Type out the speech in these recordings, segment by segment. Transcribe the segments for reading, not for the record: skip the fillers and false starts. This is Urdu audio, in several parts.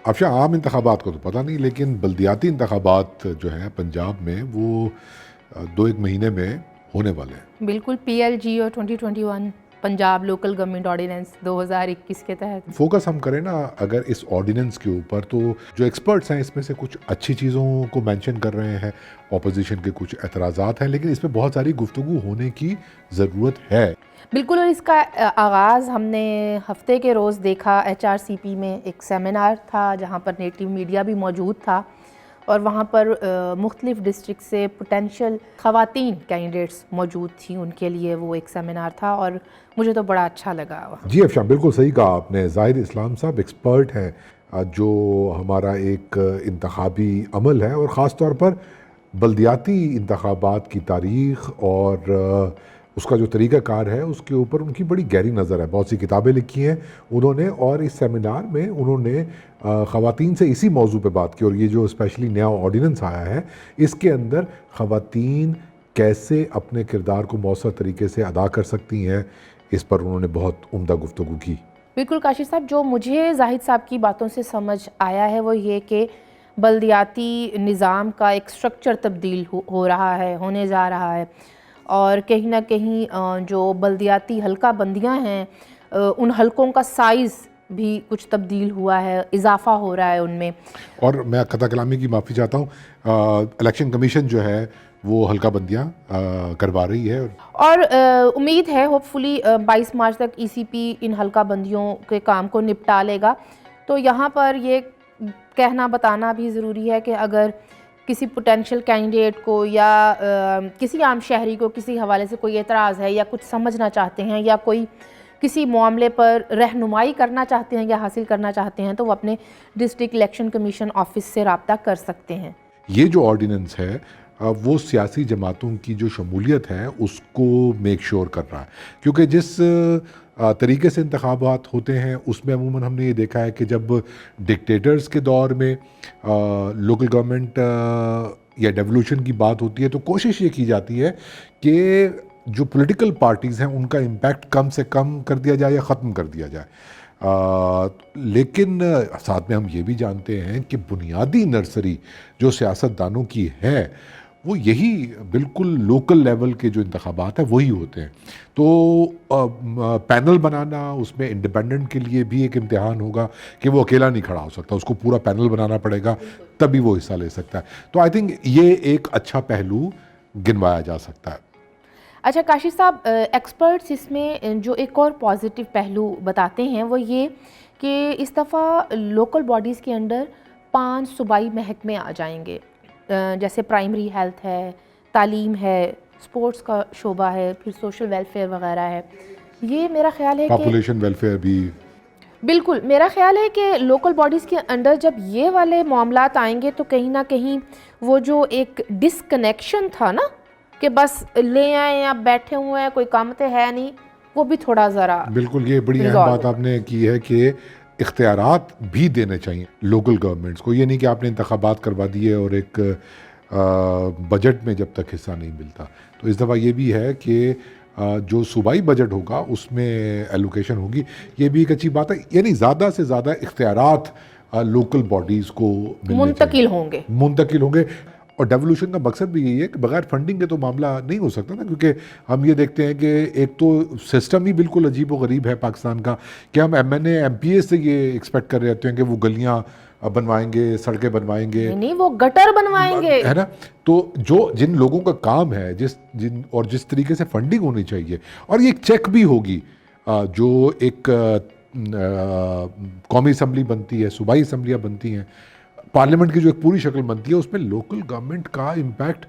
افشاں عام انتخابات کو تو پتہ نہیں، لیکن بلدیاتی انتخابات جو ہیں پنجاب میں وہ 2-1 مہینے میں ہونے والے ہیں۔ بالکل، پی ایل جی اور 2021 پنجاب لوکل گورنمنٹ آرڈیننس 2021 کے تحت فوکس ہم کریں نا اگر اس آرڈیننس کے اوپر، تو جو ایکسپرٹس ہیں اس میں سے کچھ اچھی چیزوں کو مینشن کر رہے ہیں، اپوزیشن کے کچھ اعتراضات ہیں، لیکن اس میں بہت ساری گفتگو ہونے کی ضرورت ہے۔ بالکل، اور اس کا آغاز ہم نے ہفتے کے روز دیکھا۔ ایچ آر سی پی میں ایک سیمینار تھا جہاں پر نیٹو میڈیا بھی موجود تھا، اور وہاں پر مختلف ڈسٹرکٹ سے پوٹینشیل خواتین کینڈیڈیٹس موجود تھیں، ان کے لیے وہ ایک سیمینار تھا، اور مجھے تو بڑا اچھا لگا۔ جی افشاں، بالکل صحیح کہا آپ نے۔ زاہد اسلام صاحب ایکسپرٹ ہیں جو ہمارا ایک انتخابی عمل ہے، اور خاص طور پر بلدیاتی انتخابات کی تاریخ اور اس کا جو طریقہ کار ہے اس کے اوپر ان کی بڑی گہری نظر ہے۔ بہت سی کتابیں لکھی ہیں انہوں نے، اور اس سیمینار میں انہوں نے خواتین سے اسی موضوع پہ بات کی، اور یہ جو اسپیشلی نیا آرڈیننس آیا ہے اس کے اندر خواتین کیسے اپنے کردار کو مؤثر طریقے سے ادا کر سکتی ہیں، اس پر انہوں نے بہت عمدہ گفتگو کی۔ بالکل کاشف صاحب، جو مجھے زاہد صاحب کی باتوں سے سمجھ آیا ہے وہ یہ کہ بلدیاتی نظام کا ایک سٹرکچر تبدیل ہو رہا ہے، ہونے جا رہا ہے، اور کہیں نہ کہیں جو بلدیاتی حلقہ بندیاں ہیں ان حلقوں کا سائز بھی کچھ تبدیل ہوا ہے، اضافہ ہو رہا ہے ان میں۔ اور میں خطا کلامی کی معافی چاہتا ہوں، الیکشن کمیشن جو ہے وہ حلقہ بندیاں کروا رہی ہے، اور امید ہے ہوپ فلی 22 مارچ تک ای سی پی ان حلقہ بندیوں کے کام کو نپٹا لے گا۔ تو یہاں پر یہ کہنا بتانا بھی ضروری ہے کہ اگر کسی پوٹینشیل کینڈیڈیٹ کو یا کسی عام شہری کو کسی حوالے سے کوئی اعتراض ہے یا کچھ سمجھنا چاہتے ہیں یا کوئی کسی معاملے پر رہنمائی کرنا چاہتے ہیں یا حاصل کرنا چاہتے ہیں، تو وہ اپنے ڈسٹرکٹ الیکشن کمیشن آفس سے رابطہ کر سکتے ہیں۔ یہ جو آرڈیننس ہے وہ سیاسی جماعتوں کی جو شمولیت ہے اس کو میک شور کر رہا ہے، کیونکہ جس طریقے سے انتخابات ہوتے ہیں اس میں عموماً ہم نے یہ دیکھا ہے کہ جب ڈکٹیٹرز کے دور میں لوکل گورنمنٹ یا ڈیولوشن کی بات ہوتی ہے تو کوشش یہ کی جاتی ہے کہ جو پولیٹیکل پارٹیز ہیں ان کا امپیکٹ کم سے کم کر دیا جائے یا ختم کر دیا جائے، لیکن ساتھ میں ہم یہ بھی جانتے ہیں کہ بنیادی نرسری جو سیاستدانوں کی ہے وہ یہی بالکل لوکل لیول کے جو انتخابات ہیں وہی ہوتے ہیں۔ تو پینل بنانا اس میں انڈیپینڈنٹ کے لیے بھی ایک امتحان ہوگا کہ وہ اکیلا نہیں کھڑا ہو سکتا، اس کو پورا پینل بنانا پڑے گا تبھی وہ حصہ لے سکتا ہے۔ تو آئی تھنک یہ ایک اچھا پہلو گنوایا جا سکتا ہے۔ اچھا کاشف صاحب، ایکسپرٹس اس میں جو ایک اور پازیٹیو پہلو بتاتے ہیں وہ یہ کہ اس دفعہ لوکل باڈیز کے انڈر 5 صوبائی محکمے آ جائیں گے، جیسے پرائمری ہیلتھ ہے، تعلیم ہے، سپورٹس کا شعبہ ہے، پھر سوشل ویلفیئر وغیرہ ہے۔ یہ میرا خیال ہے کہ پاپولیشن ویلفیئر بھی بالکل، میرا خیال ہے کہ لوکل باڈیز کے انڈر جب یہ والے معاملات آئیں گے تو کہیں نہ کہیں وہ جو ایک ڈسکنیکشن تھا نا کہ بس لے آئیں آپ بیٹھے ہوئے ہیں کوئی کام تو ہے نہیں، وہ بھی تھوڑا ذرا بالکل یہ بڑی اہم بات آپ نے کی ہے کہ اختیارات بھی دینے چاہیے لوکل گورنمنٹس کو۔ یہ نہیں کہ آپ نے انتخابات کروا دیے اور ایک بجٹ میں جب تک حصہ نہیں ملتا۔ تو اس دفعہ یہ بھی ہے کہ جو صوبائی بجٹ ہوگا اس میں ایلوکیشن ہوگی، یہ بھی ایک اچھی بات ہے، یعنی زیادہ سے زیادہ اختیارات لوکل باڈیز کو منتقل ہوں گے۔ اور ڈیولوشن کا مقصد بھی یہی ہے کہ بغیر فنڈنگ کے تو معاملہ نہیں ہو سکتا نا، کیونکہ ہم یہ دیکھتے ہیں کہ ایک تو سسٹم ہی بالکل عجیب و غریب ہے پاکستان کا کہ ہم M N A M P A سے یہ ایکسپیکٹ کر رہے ہیں کہ وہ گلیاں بنوائیں گے، سڑکیں بنوائیں گے، نہیں وہ گٹر بنوائیں گے، ہے نا۔ تو جن لوگوں کا کام ہے جس طریقے سے فنڈنگ ہونی چاہیے، اور یہ ایک چیک بھی ہوگی جو ایک قومی اسمبلی بنتی ہے، صوبائی اسمبلیاں بنتی ہیں، پارلیمنٹ کی جو ایک پوری شکل بنتی ہے اس میں لوکل گورنمنٹ کا امپیکٹ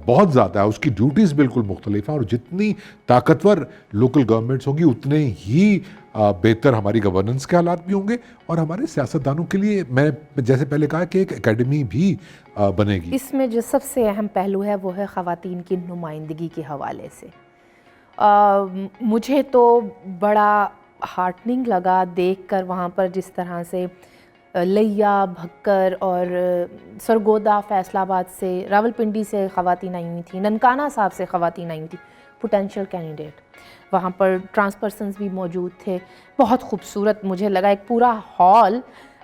بہت زیادہ ہے، اس کی ڈیوٹیز بالکل مختلف ہیں، اور جتنی طاقتور لوکل گورنمنٹس ہوگی اتنے ہی بہتر ہماری گورننس کے حالات بھی ہوں گے، اور ہمارے سیاستدانوں کے لیے میں جیسے پہلے کہا کہ ایک اکیڈمی بھی بنے گی۔ اس میں جو سب سے اہم پہلو ہے وہ ہے خواتین کی نمائندگی کے حوالے سے۔ مجھے تو بڑا ہارٹننگ لگا دیکھ کر وہاں پر جس طرح سے لیا، بھکر اور سرگودا فیصل آباد سے، راولپنڈی سے خواتین آئی ہوئی تھیں، ننکانہ صاحب سے خواتین آئی ہوئی تھیں پوٹینشیل کینڈیڈیٹ، وہاں پر ٹرانس پرسنز بھی موجود تھے، بہت خوبصورت مجھے لگا ایک پورا ہال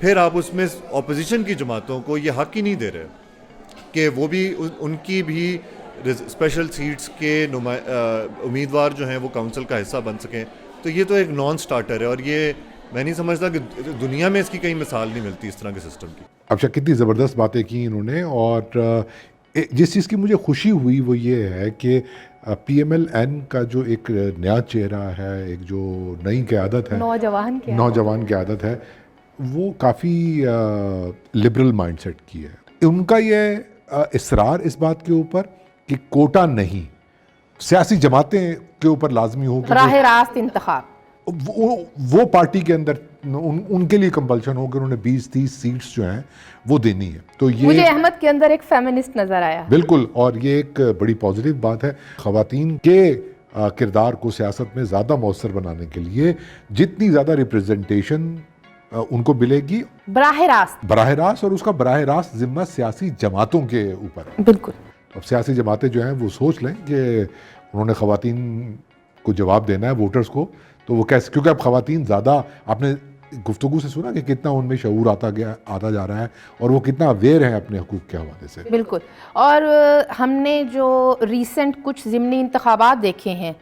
پھر آپ اس میں اپوزیشن کی جماعتوں کو یہ حق ہی نہیں دے رہے کہ وہ بھی ان کی بھی اسپیشل سیٹس کے امیدوار جو ہیں وہ کونسل کا حصہ بن سکیں. تو یہ تو ایک نان سٹارٹر ہے, اور یہ میں نہیں سمجھتا کہ دنیا میں اس کی کہیں مثال نہیں ملتی اس طرح کے سسٹم کی. اچھا, کتنی زبردست باتیں کی انہوں نے. اور جس چیز کی مجھے خوشی ہوئی وہ یہ ہے کہ پی ایم ایل این کا جو ایک نیا چہرہ ہے, ایک جو نئی قیادت ہے, نوجوان قیادت ہے, وہ کافی لبرل مائنڈ سیٹ کی ہے. ان کا یہ اصرار اس بات کے اوپر کہ کوٹا نہیں, سیاسی جماعتیں کے اوپر لازمی ہو, راہ راست انتخاب, وہ پارٹی کے اندر ان کے لیے کمپلشن ہو کہ انہوں نے 20-30 سیٹس جو ہیں وہ دینی ہے. تو یہ مجھے احمد کے اندر ایک فیمنسٹ نظر آیا. بالکل, اور یہ ایک بڑی پازیٹیو بات ہے. خواتین کے کردار کو سیاست میں زیادہ مؤثر بنانے کے لیے جتنی زیادہ ریپریزنٹیشن ان کو ملے گی براہ راست, اور اس کا براہ راست ذمہ سیاسی جماعتوں کے اوپر. بالکل. اب سیاسی جماعتیں جو ہیں وہ سوچ لیں کہ انہوں نے خواتین کو جواب دینا ہے ووٹرز کو, تو وہ کیسے, کیونکہ اب خواتین زیادہ, آپ نے گفتگو سے سنا کہ کتنا ان میں شعور آتا جا رہا ہے اور وہ کتنا اویئر ہیں اپنے حقوق کے حوالے سے. بالکل. اور ہم نے جو ریسنٹ کچھ ضمنی انتخابات دیکھے ہیں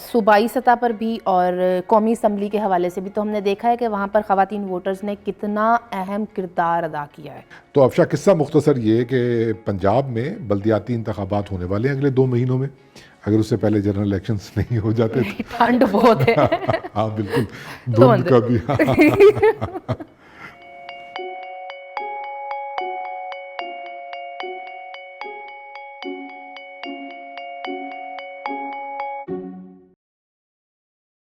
صوبائی سطح پر بھی اور قومی اسمبلی کے حوالے سے بھی, تو ہم نے دیکھا ہے کہ وہاں پر خواتین ووٹرز نے کتنا اہم کردار ادا کیا ہے. تو افشا, قصہ مختصر یہ کہ پنجاب میں بلدیاتی انتخابات ہونے والے ہیں اگلے 2 مہینوں میں. اگر اس سے پہلے جنرل الیکشنز نہیں ہو جاتے, ٹھنڈ بہت ہے. ہاں بالکل, دھند کا بھی.